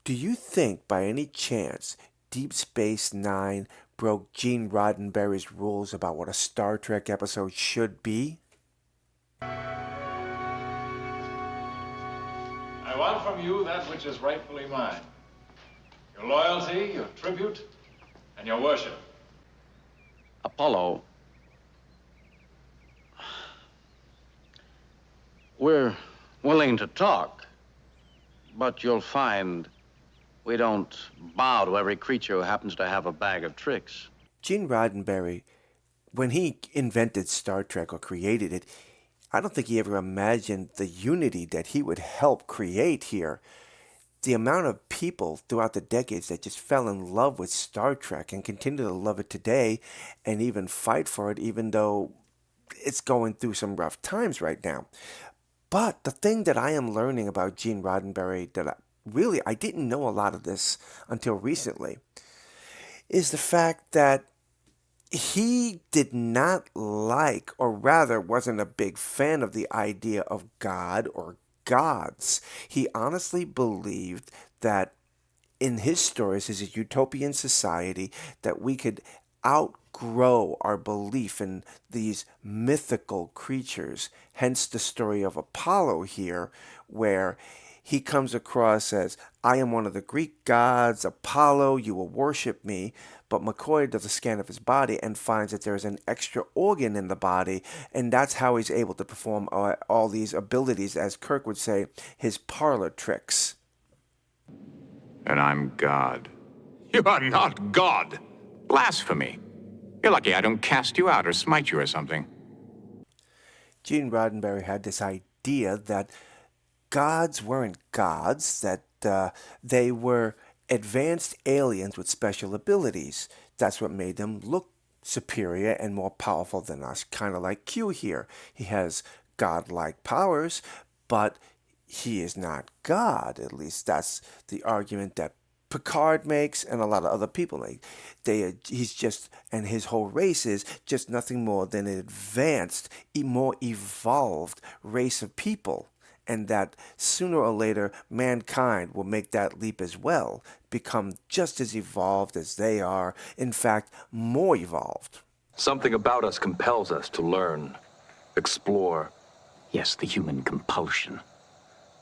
Do you think, by any chance, Deep Space Nine broke Gene Roddenberry's rules about what a Star Trek episode should be? I want from you that which is rightfully mine. Your loyalty, your tribute, and your worship. Apollo, we're willing to talk, but you'll find we don't bow to every creature who happens to have a bag of tricks. Gene Roddenberry, when he invented Star Trek or created it, I don't think he ever imagined the unity that he would help create here. The amount of people throughout the decades that just fell in love with Star Trek and continue to love it today and even fight for it, even though it's going through some rough times right now. But the thing that I am learning about Gene Roddenberry that I didn't know a lot of this until recently, is the fact that he did not like, or rather wasn't a big fan of the idea of God or gods. He honestly believed that in his stories, his utopian society, that we could outgrow our belief in these mythical creatures. Hence the story of Apollo here, where he comes across as, I am one of the Greek gods, Apollo, you will worship me. But McCoy does a scan of his body and finds that there's an extra organ in the body, and that's how he's able to perform all these abilities, as Kirk would say, his parlor tricks. And I'm God. You are not God. Blasphemy. You're lucky I don't cast you out or smite you or something. Gene Roddenberry had this idea that gods weren't gods, that they were advanced aliens with special abilities. That's what made them look superior and more powerful than us, kind of like Q here. He has godlike powers, but he is not God. At least that's the argument that Picard makes and a lot of other people make. He's just, and his whole race is just nothing more than an advanced, more evolved race of people. And that sooner or later, mankind will make that leap as well, become just as evolved as they are, in fact, more evolved. Something about us compels us to learn, explore. Yes, the human compulsion.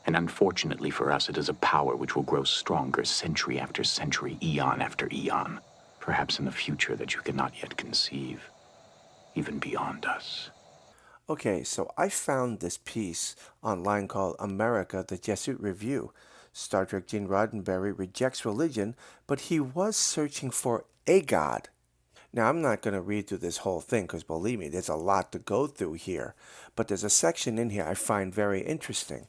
And unfortunately for us, it is a power which will grow stronger century after century, eon after eon. Perhaps in the future that you cannot yet conceive, even beyond us. Okay, so I found this piece online called America, the Jesuit Review. Star Trek Gene Roddenberry rejects religion, but he was searching for a God. Now, I'm not going to read through this whole thing because, believe me, there's a lot to go through here. But there's a section in here I find very interesting.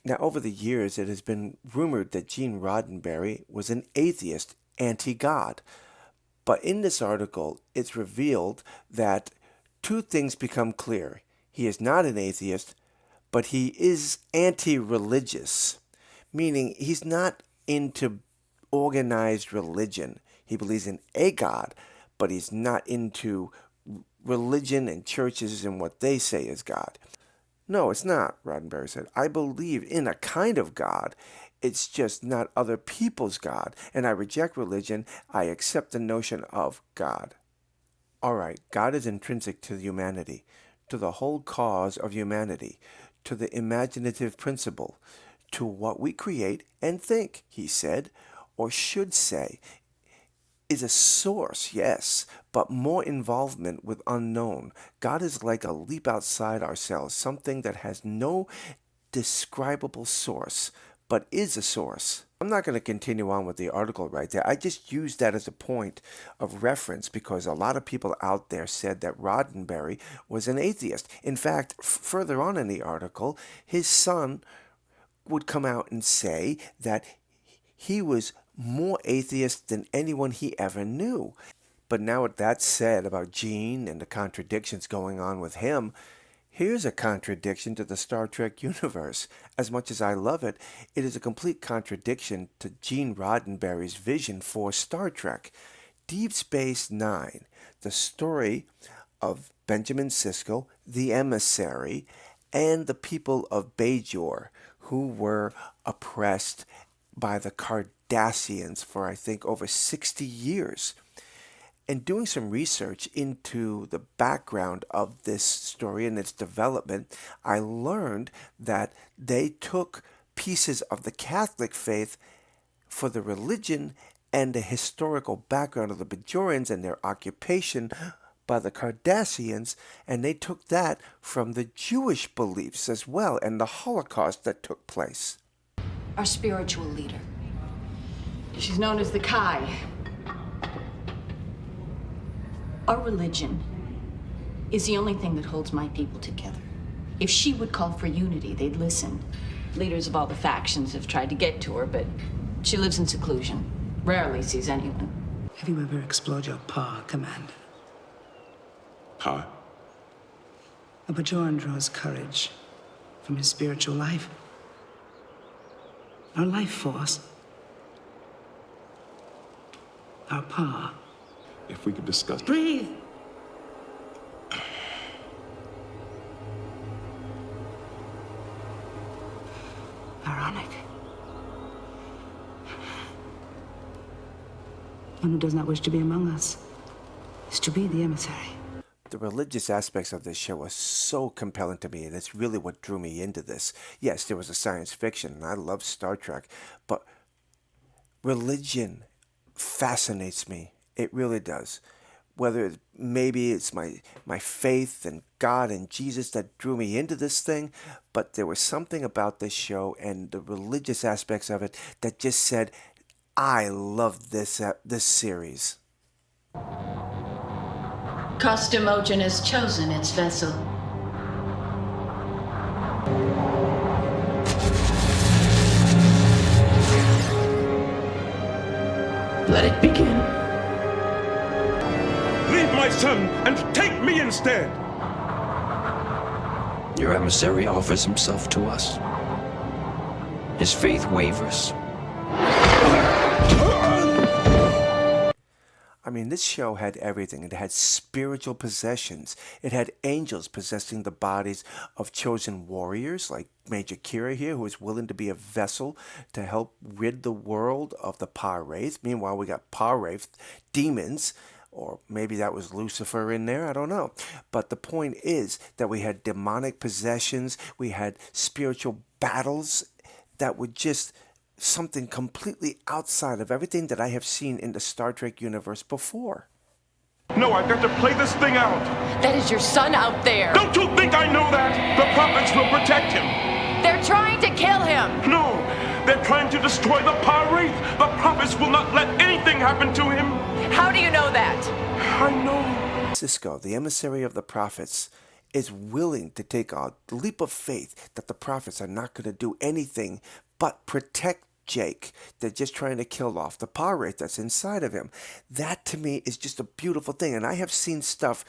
Now, over the years, it has been rumored that Gene Roddenberry was an atheist, anti-God. But in this article, it's revealed that two things become clear. He is not an atheist, but he is anti-religious, meaning he's not into organized religion. He believes in a God, but he's not into religion and churches and what they say is God. No, it's not, Roddenberry said. I believe in a kind of God. It's just not other people's God. And I reject religion. I accept the notion of God. All right, God is intrinsic to humanity, to the whole cause of humanity, to the imaginative principle, to what we create and think, he said, or should say, is a source, yes, but more involvement with unknown. God is like a leap outside ourselves, something that has no describable source, but is a source. I'm not going to continue on with the article right there. I just used that as a point of reference because a lot of people out there said that Roddenberry was an atheist. In fact, further on in the article, his son would come out and say that he was more atheist than anyone he ever knew. But now with that said about Gene and the contradictions going on with him, here's a contradiction to the Star Trek universe. As much as I love it, it is a complete contradiction to Gene Roddenberry's vision for Star Trek. Deep Space Nine, the story of Benjamin Sisko, the emissary, and the people of Bajor who were oppressed by the Cardassians for, I think, over 60 years. And doing some research into the background of this story and its development, I learned that they took pieces of the Catholic faith for the religion and the historical background of the Bajorans and their occupation by the Cardassians, and they took that from the Jewish beliefs as well and the Holocaust that took place. Our spiritual leader. She's known as the Kai. Our religion is the only thing that holds my people together. If she would call for unity, they'd listen. Leaders of all the factions have tried to get to her, but she lives in seclusion. Rarely sees anyone. Have you ever explored your Pa, Commander? Pa? A Bajoran draws courage from his spiritual life. Our life force. Our Pa. If we could discuss... Breathe! Ironic. One who does not wish to be among us is to be the emissary. The religious aspects of this show are so compelling to me, and it's really what drew me into this. Yes, there was a science fiction, and I love Star Trek, but religion fascinates me. It really does. Whether maybe it's my faith in God and Jesus that drew me into this thing, but there was something about this show and the religious aspects of it that just said, I love this series. Costumogen has chosen its vessel. Let it begin. Leave my son and take me instead! Your emissary offers himself to us. His faith wavers. I mean, this show had everything. It had spiritual possessions. It had angels possessing the bodies of chosen warriors, like Major Kira here, who was willing to be a vessel to help rid the world of the Pa-wraith. Meanwhile, we got Pa-wraith demons, or maybe that was Lucifer in there, I don't know. But the point is that we had demonic possessions, we had spiritual battles that were just something completely outside of everything that I have seen in the Star Trek universe before. No, I've got to play this thing out. That is your son out there. Don't you think I know that? The prophets will protect him. They're trying to kill him. No, they're trying to destroy the Pa-wraith. The prophets will not let anything happen to him. How do you know that? I know. Cisco, the emissary of the prophets, is willing to take a leap of faith that the prophets are not going to do anything but protect Jake. They're just trying to kill off the Pa-wraith that's inside of him. That to me is just a beautiful thing. And I have seen stuff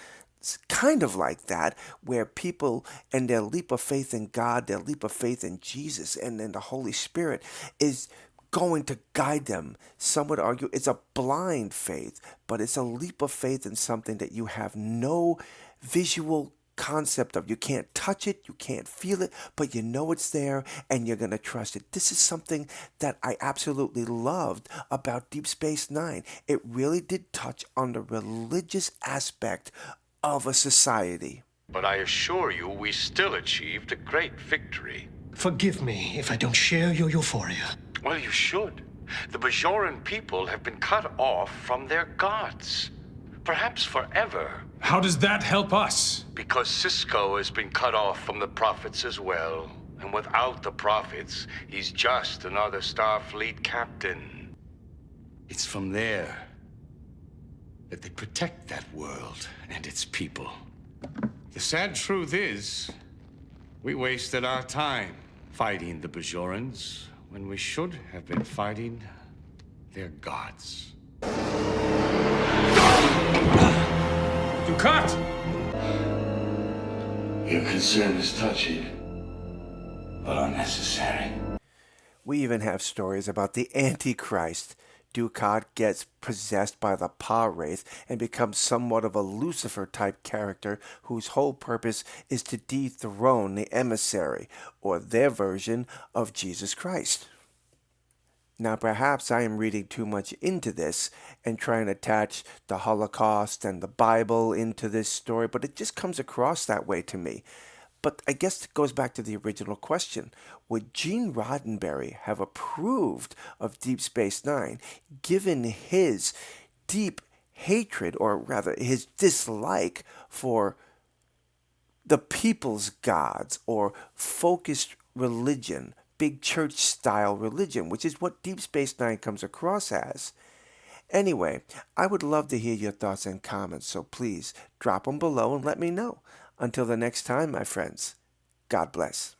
kind of like that, where people and their leap of faith in God, their leap of faith in Jesus and in the Holy Spirit is going to guide them. Some would argue it's a blind faith, but it's a leap of faith in something that you have no visual concept of. You can't touch it, you can't feel it, but you know it's there and you're going to trust it. This is something that I absolutely loved about Deep Space Nine. It really did touch on the religious aspect of a society. But I assure you, we still achieved a great victory. Forgive me if I don't share your euphoria. Well, you should. The Bajoran people have been cut off from their gods. Perhaps forever. How does that help us? Because Cisco has been cut off from the prophets as well. And without the prophets, he's just another Starfleet captain. It's from there that they protect that world and its people. The sad truth is, we wasted our time fighting the Bajorans when we should have been fighting their gods. Dukat! Your concern is touchy, but unnecessary. We even have stories about the Antichrist. Dukat gets possessed by the Pa-wraith and becomes somewhat of a Lucifer-type character whose whole purpose is to dethrone the emissary, or their version of Jesus Christ. Now, perhaps I am reading too much into this and trying to attach the Holocaust and the Bible into this story, but it just comes across that way to me. But I guess it goes back to the original question. Would Gene Roddenberry have approved of Deep Space Nine given his deep hatred, or rather his dislike for the people's gods or focused religion, big church style religion, which is what Deep Space Nine comes across as? Anyway, I would love to hear your thoughts and comments, so please drop them below and let me know. Until the next time, my friends, God bless.